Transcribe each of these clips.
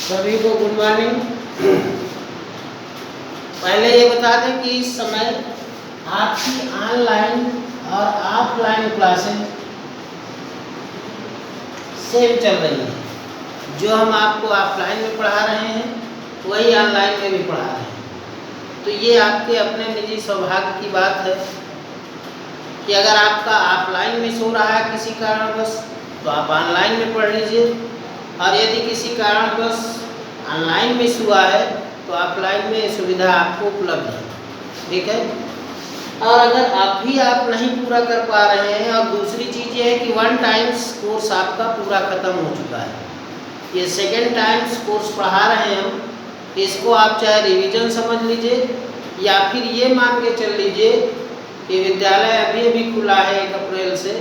सभी को good morning. पहले ये बता दें कि इस समय आपकी ऑनलाइन और ऑफलाइन क्लासेस सेम चल रही हैं। जो हम आपको ऑफलाइन में पढ़ा रहे हैं वही ऑनलाइन में भी पढ़ा रहे हैं। तो ये आपके अपने निजी सौभाग्य की बात है कि अगर आपका ऑफलाइन मिस हो रहा है किसी कारणवश तो आप ऑनलाइन में पढ़ लीजिए, और यदि किसी कारणवश ऑनलाइन मिस हुआ है तो ऑफलाइन में सुविधा आपको उपलब्ध है। ठीक है। और अगर आप नहीं पूरा कर पा रहे हैं, और दूसरी चीज़ ये है कि 1 टाइम्स कोर्स आपका पूरा ख़त्म हो चुका है, ये सेकेंड टाइम्स कोर्स पढ़ा रहे हैं हम, इसको आप चाहे रिवीजन समझ लीजिए या फिर ये मान के चल लीजिए कि विद्यालय अभी अभी खुला है 1 अप्रैल से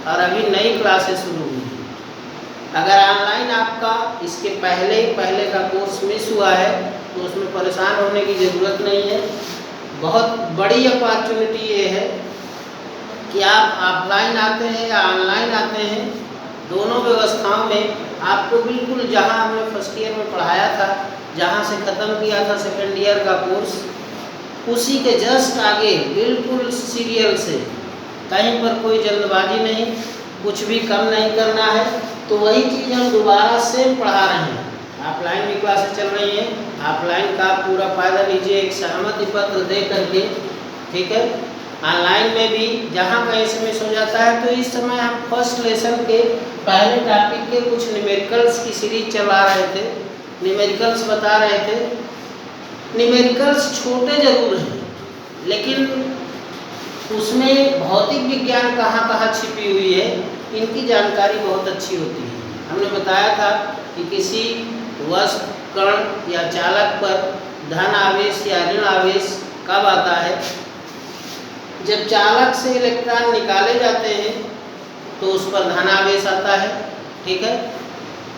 और अभी नई क्लासेस शुरू हुई। अगर ऑनलाइन आपका इसके पहले का कोर्स मिस हुआ है तो उसमें परेशान होने की ज़रूरत नहीं है। बहुत बड़ी अपॉर्चुनिटी ये है कि आप ऑफलाइन आते हैं या ऑनलाइन आते हैं, दोनों व्यवस्थाओं में आपको बिल्कुल जहां हमने फर्स्ट ईयर में पढ़ाया था, जहां से ख़त्म किया था सेकेंड ईयर का कोर्स, उसी के जस्ट आगे बिल्कुल सीरियल से, कहीं पर कोई जल्दबाजी नहीं, कुछ भी कम नहीं करना है। तो वही चीज़ हम दोबारा सेम पढ़ा रहे हैं। ऑफलाइन भी क्लासेस चल रही हैं, ऑफलाइन का पूरा फ़ायदा लीजिए एक सहमति पत्र दे करके। ठीक है। ऑनलाइन में भी जहाँ कहीं से मिस हो जाता है, तो इस समय हम फर्स्ट लेसन के पहले टॉपिक के कुछ न्यूमेरिकल्स की सीरीज चला रहे थे, न्यूमेरिकल्स बता रहे थे। न्यूमेरिकल्स छोटे जरूर हैं, लेकिन उसमें भौतिक विज्ञान कहाँ कहाँ छिपी हुई है, इनकी जानकारी बहुत अच्छी होती है। हमने बताया था कि किसी वस्तु, कण या चालक पर धन आवेश या ऋण आवेश कब आता है? जब चालक से इलेक्ट्रॉन निकाले जाते हैं तो उस पर धन आवेश आता है। ठीक है।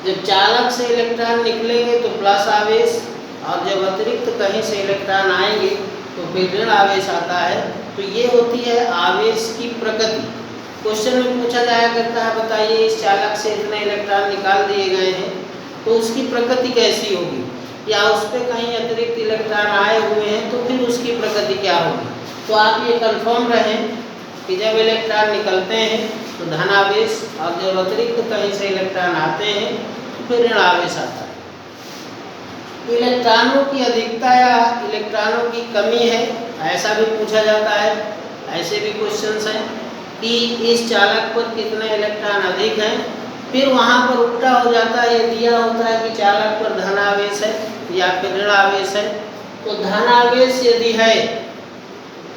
जब चालक से इलेक्ट्रॉन निकलेंगे तो प्लस आवेश, और जब अतिरिक्त कहीं से इलेक्ट्रॉन आएंगे तो फिर ऋण आवेश आता है। तो ये होती है आवेश की प्रकृति। क्वेश्चन में पूछा जाया करता है, बताइए इस चालक से इतने इलेक्ट्रॉन निकाल दिए गए हैं तो उसकी प्रकृति कैसी होगी, या उस पर कहीं अतिरिक्त इलेक्ट्रॉन आए हुए हैं तो फिर उसकी प्रकृति क्या होगी। तो आप ये कंफर्म रहें कि जब इलेक्ट्रॉन निकलते हैं तो धन आवेश, और जब अतिरिक्त कहीं से इलेक्ट्रॉन आते हैं तो फिर ऋण आवेश आता है। इलेक्ट्रॉनों की अधिकता या इलेक्ट्रॉनों की कमी है, ऐसा भी पूछा जाता है। ऐसे भी क्वेश्चंस हैं कि इस चालक पर कितने इलेक्ट्रॉन अधिक हैं, फिर वहाँ पर उल्टा हो जाता है, ये दिया होता है कि चालक पर धन आवेश है या फिर ऋण आवेश है। तो धन आवेश यदि है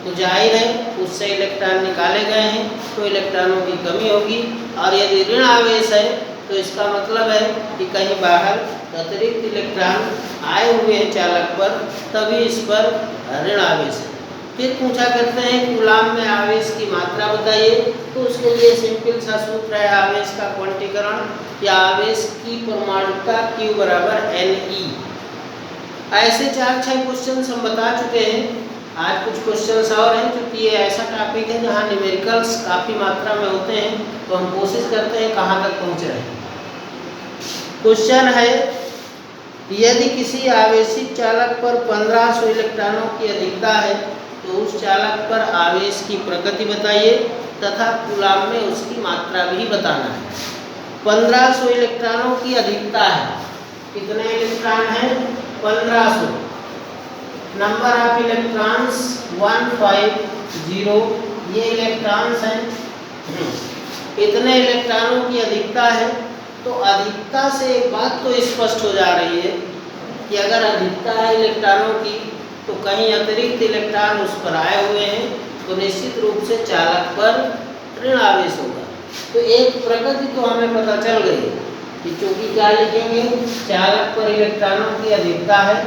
तो जाहिर है उससे इलेक्ट्रॉन निकाले गए हैं तो इलेक्ट्रॉनों की कमी होगी, और यदि ऋण आवेश है तो इसका मतलब है कि कहीं बाहर अतिरिक्त इलेक्ट्रॉन आए हुए हैं चालक पर, तभी इस पर ऋण आवेश है। फिर पूछा करते हैं कूलाम में आवेश की मात्रा बताइए, तो उसके लिए सिंपल सा सूत्र है आवेश का क्वांटीकरण या आवेश की परमाणुता Q बराबर Ne। ऐसे 4-6 क्वेश्चन हम बता चुके हैं। आज कुछ क्वेश्चंस और हैं, क्योंकि ये ऐसा टॉपिक है जहाँ न्यूमेरिकल्स काफ़ी मात्रा में होते हैं, तो हम कोशिश करते हैं कहाँ तक पहुँच रहे हैं। क्वेश्चन है, यदि किसी आवेशित चालक पर 1500 इलेक्ट्रॉनों की अधिकता है तो उस चालक पर आवेश की प्रकृति बताइए तथा कूलाम में उसकी मात्रा भी बताना है। 1500 इलेक्ट्रॉनों की अधिकता है, कितने इलेक्ट्रॉन हैं? 1500। नंबर ऑफ इलेक्ट्रॉन्स 150, ये इलेक्ट्रॉन्स हैं। इतने इलेक्ट्रॉनों की अधिकता है, तो अधिकता से एक बात तो स्पष्ट हो जा रही है कि अगर अधिकता है इलेक्ट्रॉनों की तो कहीं अतिरिक्त इलेक्ट्रॉन उस पर आए हुए हैं, तो निश्चित रूप से चालक पर ऋण आवेश होगा। तो एक प्रकृति तो हमें पता चल गई कि चूंकि क्या लिखेंगे, चालक पर इलेक्ट्रॉनों की अधिकता है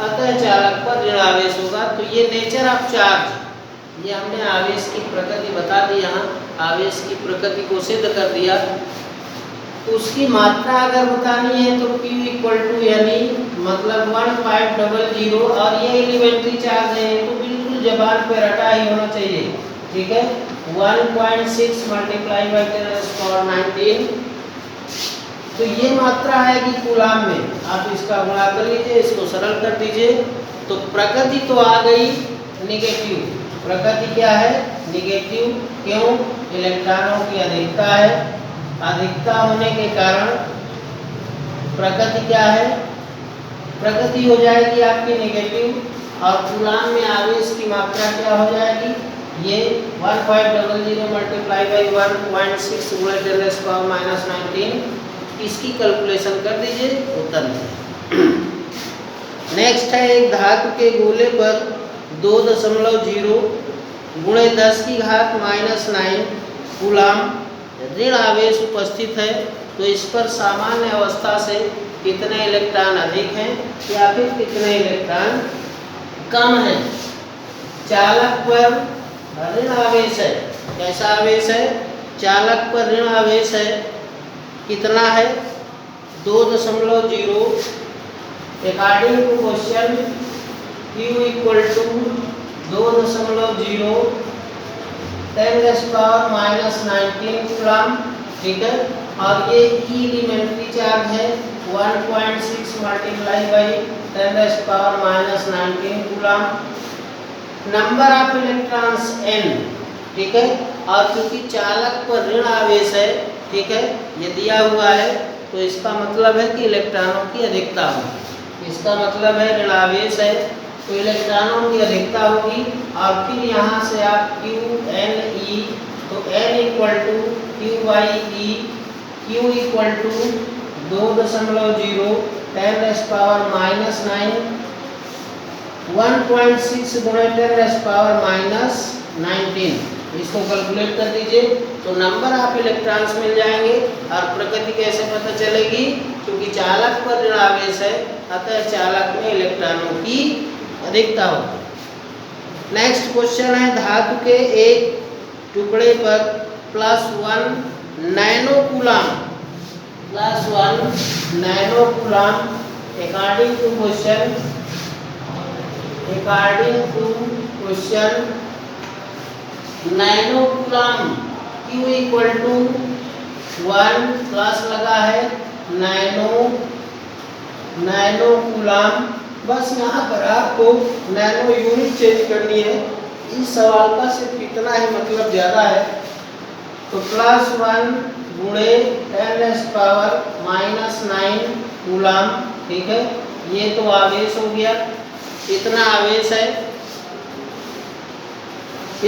अतः चालक पर ऋण आवेश होगा। तो ये नेचर ऑफ चार्ज, ये हमने आवेश की प्रकृति बता दी, यहाँ आवेश की प्रकृति को सिद्ध कर दिया। उसकी मात्रा अगर बतानी है तो Q इक्वल टू यानी मतलब 1500, और ये एलिमेंट्री चार्ज है तो बिल्कुल जबान पे रटा ही होना चाहिए। ठीक है। 1.6 × 10⁻⁹ तो ये मात्रा आएगी कूलाम में, आप इसका गुणा कर लीजिए, इसको सरल कर दीजिए। तो प्रकृति तो आ गई निगेटिव, प्रकृति क्या है? निगेटिव। क्यों? इलेक्ट्रॉनों की अधिकता है, अधिकता होने के कारण प्रकृति क्या है? प्रकृति हो जाएगी आपकी निगेटिव, और कूलाम में आवेश की मात्रा क्या हो जाएगी? ये 1500 मल्टीप्लाई बाई 1.6 गुणा 10⁻⁻19, इसकी कैलकुलेशन कर दीजिए, उत्तर मिलेगा। नेक्स्ट है, एक धातु के गोले पर 2.0 गुणे 10⁻⁹ कूलाम ऋण आवेश उपस्थित है, तो इस पर सामान्य अवस्था से कितने इलेक्ट्रॉन अधिक हैं या फिर कितने इलेक्ट्रॉन कम है? चालक पर ऋण आवेश है, कैसा आवेश है? चालक पर ऋण आवेश है, कितना है? 2.0। According to question Q equal to 2.0 10⁻⁻19 coulomb, ठीक है। और ये एलिमेंट्री चार्ज है 1.6 multiply by 10⁻⁻19 coulomb. Number of electrons n, ठीक है। और क्योंकि चालक पर ऋण आवेश है, ठीक है, ये दिया हुआ है, तो इसका मतलब है कि इलेक्ट्रॉनों की अधिकता होगी। इसका मतलब है ऋण आवेश है तो इलेक्ट्रॉनों की अधिकता होगी। और फिर यहाँ से आप Q N E, तो N equal to Q by E, Q equal to 2.0 10⁻⁻9 1.6 गुणे 10⁻⁻19, इसको कैलकुलेट कर दीजिए, तो नंबर ऑफ इलेक्ट्रॉन्स मिल जाएंगे। और प्रकृति कैसे पता चलेगी? क्योंकि चालक पर ऋण आवेश है, अतः चालक में इलेक्ट्रॉनों की अधिकता होगी। नेक्स्ट क्वेश्चन है, धातु के एक टुकड़े पर +1 nano coulomb, +1 nano coulomb according to question, nano coulomb Q equal to 1 plus लगा है नैनो कूलाम। बस यहाँ पर आपको नैनो यूनिट चेंज करनी है, इस सवाल का सिर्फ इतना ही मतलब ज़्यादा है। तो +1 गुणे 10⁻⁻9 कूलाम, ठीक है। ये तो आवेश हो गया, इतना आवेश है।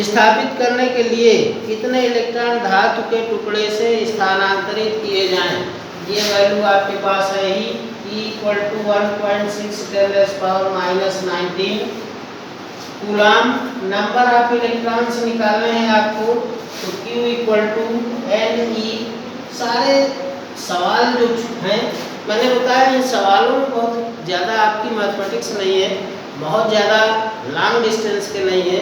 स्थापित करने के लिए कितने इलेक्ट्रॉन धातु के टुकड़े से स्थानांतरित किए जाएं? ये वैल्यू आपके पास है ही, E equal to 1.6 10⁻⁻19 coulomb. Number of electrons निकालने हैं आपको, तो Q इक्वल टू Ne। सारे सवाल जो हैं, मैंने बताया इन सवालों में बहुत ज़्यादा आपकी मैथमेटिक्स नहीं है, बहुत ज़्यादा लॉन्ग डिस्टेंस के नहीं है।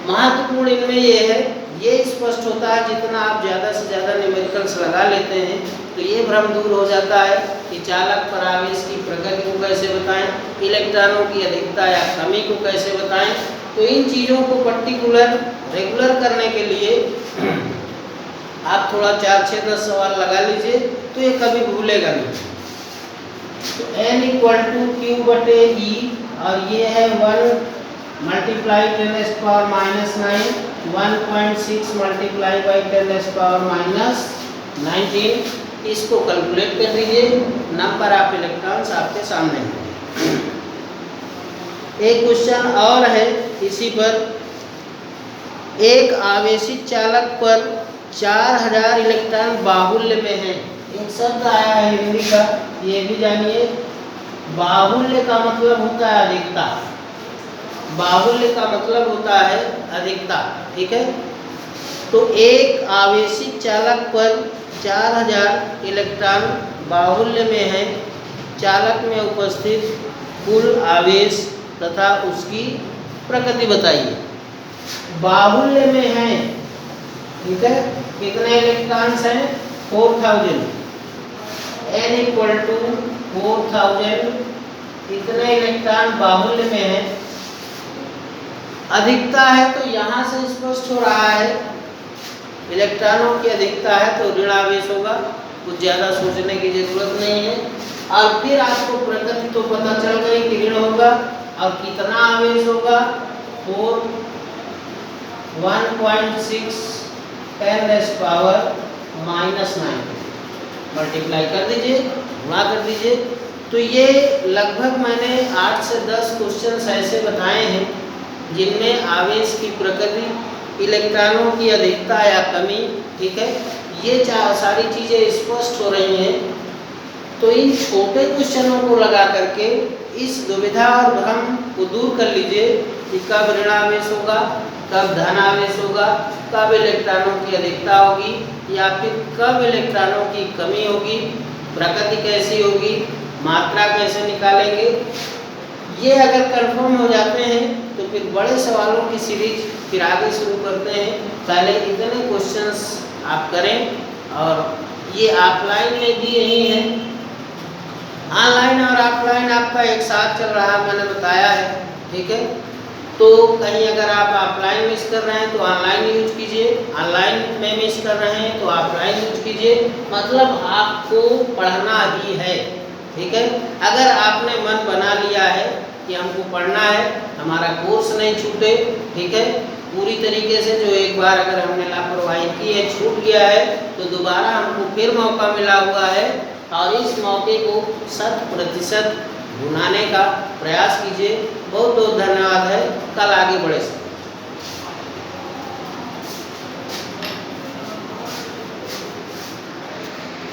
महत्वपूर्ण इनमें ये है, ये स्पष्ट होता है जितना आप ज़्यादा से ज़्यादा न्यूमेरिकल्स लगा लेते हैं तो ये भ्रम दूर हो जाता है कि चालक पर आवेश की प्रकृति को कैसे बताएं, इलेक्ट्रॉनों की अधिकता या कमी को कैसे बताएं। तो इन चीज़ों को पर्टिकुलर रेगुलर करने के लिए आप थोड़ा 4-6-10 सवाल लगा लीजिए, तो ये कभी भूलेगा नहीं। तो N इक्वल टू Q बटे E, और ये है 1 मल्टीप्लाई 10⁻⁻9 1.6 मल्टीप्लाई बाई 10⁻⁻19, इसको कैलकुलेट कर दीजिए, नंबर ऑफ इलेक्ट्रॉन्स आपके सामने है। एक क्वेश्चन और है इसी पर, एक आवेशित चालक पर 4000 इलेक्ट्रॉन बाहुल्य में है। एक शब्द आया है हिंदी का, ये भी जानिए। बाहुल्य का मतलब होता है अधिकता, बाहुल्य का मतलब होता है अधिकता, ठीक है। तो एक आवेशित चालक पर 4000 इलेक्ट्रॉन बाहुल्य में है, चालक में उपस्थित कुल आवेश तथा उसकी प्रकृति बताइए। बाहुल्य में है, ठीक है, कितने इलेक्ट्रॉन्स हैं? 4000। N इक्वल टू 4000, कितने इलेक्ट्रॉन बाहुल्य में है? अधिकता है तो यहाँ से स्पष्ट हो रहा है, इलेक्ट्रॉनों की अधिकता है तो ऋण आवेश होगा। कुछ ज़्यादा सोचने की ज़रूरत नहीं है। और फिर आपको प्रकृति तो पता चल गई कि ऋण होगा और कितना आवेश होगा, 4 1.6 10⁻⁻⁹ मल्टीप्लाई कर दीजिए, गुणा कर दीजिए। तो ये लगभग मैंने 8 से 10 क्वेश्चन ऐसे बताए हैं जिनमें आवेश की प्रकृति, इलेक्ट्रॉनों की अधिकता या कमी, ठीक है, ये सारी चीज़ें स्पष्ट हो रही हैं। तो इन छोटे क्वेश्चनों को लगा करके इस दुविधा और भ्रम को दूर कर लीजिए कि कब ऋण आवेश होगा, कब धन आवेश होगा, कब इलेक्ट्रॉनों की अधिकता होगी या फिर कब इलेक्ट्रॉनों की कमी होगी, प्रकृति कैसी होगी, मात्रा कैसे निकालेंगे। ये अगर कंफर्म हो जाते हैं तो फिर बड़े सवालों की सीरीज फिर आगे शुरू करते हैं। पहले इतने क्वेश्चंस आप करें और ये ऑफलाइन में दिए ही हैं, ऑनलाइन और ऑफलाइन आपका एक साथ चल रहा है, मैंने बताया है, ठीक है। तो कहीं अगर आप ऑफलाइन मिस कर रहे हैं तो ऑनलाइन यूज कीजिए, ऑनलाइन में मिस कर रहे हैं तो ऑफलाइन यूज कीजिए, मतलब आपको पढ़ना ही है, ठीक है। अगर आपने मन बना लिया है कि हमको पढ़ना है, हमारा कोर्स नहीं छूटे, ठीक है, पूरी तरीके से जो एक बार अगर हमने लापरवाही की है, छूट गया है, तो दोबारा हमको फिर मौका मिला हुआ है और इस मौके को 100% भुनाने का प्रयास कीजिए। बहुत बहुत धन्यवाद है। कल आगे बढ़े।